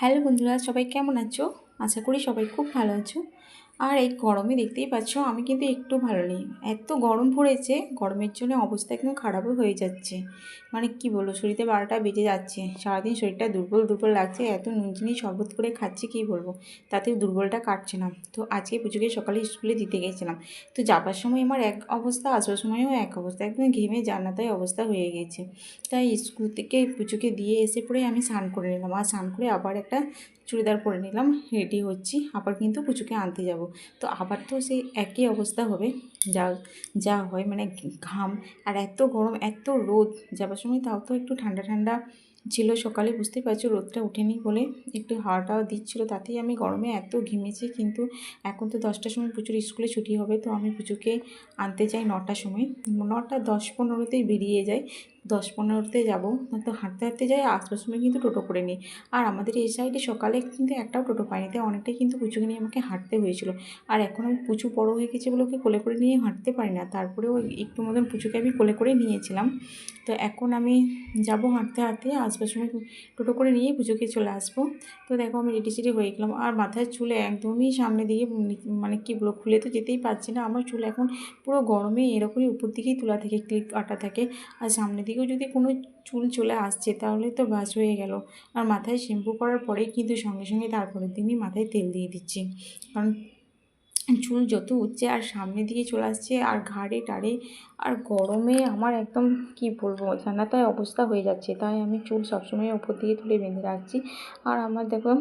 Hello বন্ধুরা, সবাই কেমন আছো? আশা করি সবাই খুব ভালো আছো। আর এই গরমে দেখতেই পাচ্ছ আমি কিন্তু একটু ভালো নেই। এত গরম পড়েছে, গরমের জন্য অবস্থা একদম খারাপও হয়ে যাচ্ছে। মানে কি বলবো, শরীরে 12টা বেজে যাচ্ছে। সারাদিন শরীরটা দুর্বল দুর্বল লাগছে, এত নুন চিনি শরবত করে খাচ্ছি কি বলবো, তাতেও দুর্বলটা কাটছে না। তো আজকে পুজোকে সকালে স্কুলে দিতে গেছিলাম। তো যাবার সময় আমার এক অবস্থা, আসবার সময়ও এক অবস্থা, একদম ঘেমে জান্নাতাই অবস্থা হয়ে গেছে। তাই স্কুল থেকে পুজোকে দিয়ে এসে পরে আমি স্নান করে নিলাম, আর স্নান করে আবার একটা চুড়িদার পরে নিলাম, রেডি হচ্ছি। আবার কিন্তু পুজোকে আনতে যাব। তো আবার তো সেই একই অবস্থা হবে, যা যা হয়, মানে ঘাম আর এত গরম, এত রোদ। যাবার সময় তাও তো একটু ঠান্ডা ঠান্ডা ছিল সকালে, বুঝতেই পারছো রোদটা ওঠেনি বলে একটু হাওয়াটাও দিচ্ছিলো, তাতেই আমি গরমে এত ঘেমেছি। কিন্তু এখন তো 10টার সময় পুজোর স্কুলে ছুটি হবে, তো আমি পুজোকে আনতে চাই 9টার সময়। 9টা 10-15তেই বেরিয়ে যাই, 10-15তে যাবো। তো হাঁটতে হাঁটতে যাই, আসবার সময় কিন্তু টোটো করে নিই। আর আমাদের এই সাইডে সকালে কিন্তু একটাও টোটো পাইনি, তাই অনেকটাই কিন্তু পুচুকে নিয়ে আমাকে হাঁটতে হয়েছিল। আর এখন আমি পুচু বড়ো হয়ে গেছে বলে ওকে কোলে করে নিয়ে হাঁটতে পারি না, তারপরেও একটু মতন পুচুকে আমি কোলে করে নিয়েছিলাম। তো এখন আমি যাব হাঁটতে হাঁটতে, আসবার সময় টোটো করে নিয়ে পুজোকে চলে আসবো। তো দেখো আমি রেডি সেডি হয়ে গেলাম, আর মাথার চুলে একদমই সামনে দিকে, মানে কি বলবো, খুলে তো যেতেই পারছি না। আমার চুল এখন পুরো গরমে এরকমই উপর দিকেই তোলা থাকে, ক্লিপ আটা থাকে। আর সামনের দিকেও যদি কোনো চুল চলে আসছে তাহলে তো বাস হয়ে গেল। আর মাথায় শ্যাম্পু করার পরেই কিন্তু সঙ্গে সঙ্গে তারপরের দিনই মাথায় তেল দিয়ে দিচ্ছি, কারণ চুল যত উঠছে আর সামনের দিকে চলে আসছে, আর ঘাড়ে টাড়ে। আর গরমে আমার একদম কি বলবো, জান্নাতায় অবস্থা হয়ে যাচ্ছে। তাই আমি চুল সবসময় উপর দিকে তুলে বেঁধে রাখছি। আর আমার দেখো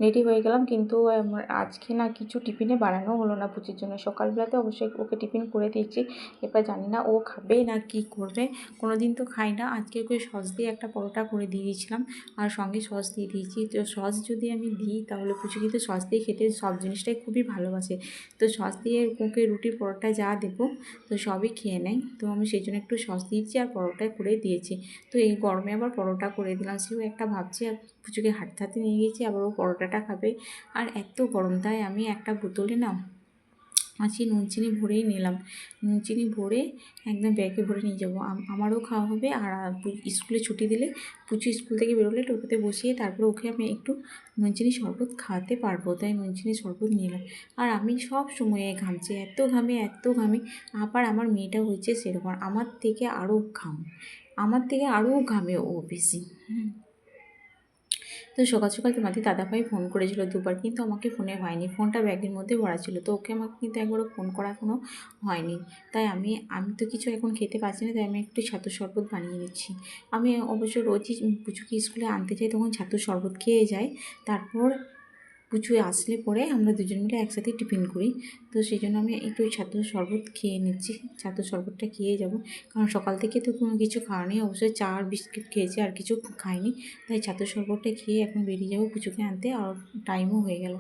রেডি হয়ে গেলাম, কিন্তু আমার আজকে না কিছু টিফিনে বানানো হলো না পুচির জন্য। সকালবেলাতে অবশ্যই ওকে টিফিন করে দিয়েছি, এবার জানি না ও খাবে না কি করবে। কোনো দিন তো খাই না, আজকে ওকে সস দিয়ে একটা পরোটা করে দিয়েছিলাম, আর সঙ্গে সস দিয়ে দিয়েছি। তো সস যদি আমি দিই তাহলে পুচু কিন্তু সস দিয়ে খেতে সব জিনিসটাই খুবই ভালোবাসে। তো সস দিয়ে ওকে রুটি পরোটা যা দেবো তো সবই খেয়ে নেয়। তো আমি সেই জন্য একটু সস দিয়েছি আর পরোটা করে দিয়েছি। তো এই গরমে আবার পরোটা করে দিলাম, সেও একটা ভাবছি। আর পুচুকে হাঁটতে হাঁটতে নিয়ে গেছি, আবার ও পরোটাটা খাবে। আর এত গরম, তাই আমি একটা বোতলে না আজকে নুন চিনি ভরেই নিলাম। নুন চিনি ভরে একদম ব্যাগে ভরে নিয়ে যাবো, আমারও খাওয়া হবে। আর স্কুলে ছুটি দিলে পুচু স্কুল থেকে বেরোলে টোটোতে বসিয়ে তারপরে ওকে আমি একটু নুন চিনি শরবত খাওয়াতে পারবো, তাই নুন চিনি শরবত নিলাম। আর আমি সব সময়ে ঘামছি, এত ঘামে এত ঘামে। আবার আমার মেয়েটা হয়েছে সেরকম, আমার থেকে আরও ঘামে ও বেশি। তো সকাল সকাল তোমাদের দাদাভাই ফোন করেছিল দুবার, কিন্তু আমাকে ফোনে হয়নি, ফোনটা ব্যাগের মধ্যে ভরা ছিল। তো ওকে আমাকে কিন্তু একবারও ফোন করা এখনও হয়নি। তাই আমি তো কিছু এখন খেতে পারছি না, তাই আমি একটু ছাতুর শরবত বানিয়ে নিচ্ছি। আমি অবশ্য রোজই পুচুকে স্কুলে আনতে যাই, তখন ছাতুর শরবত খেয়ে যাই। তারপর পুচু আসলে পরে আমরা দুজন মিলে একসাথে টিফিন করি। তো সেই জন্য আমি একটু ছাতুর শরবত খেয়ে নিচ্ছি, ছাতুর শরবতটা খেয়ে যাব। কারণ সকাল থেকে তো কোনো কিছু খাওয়া নেই, অবশ্যই চা আর বিস্কিট খেয়েছি, আর কিছু খাইনি। তাই ছাতুর শরবতটা খেয়ে এখন বেরিয়ে যাবো পুচুকে আনতে, আর টাইমও হয়ে গেল।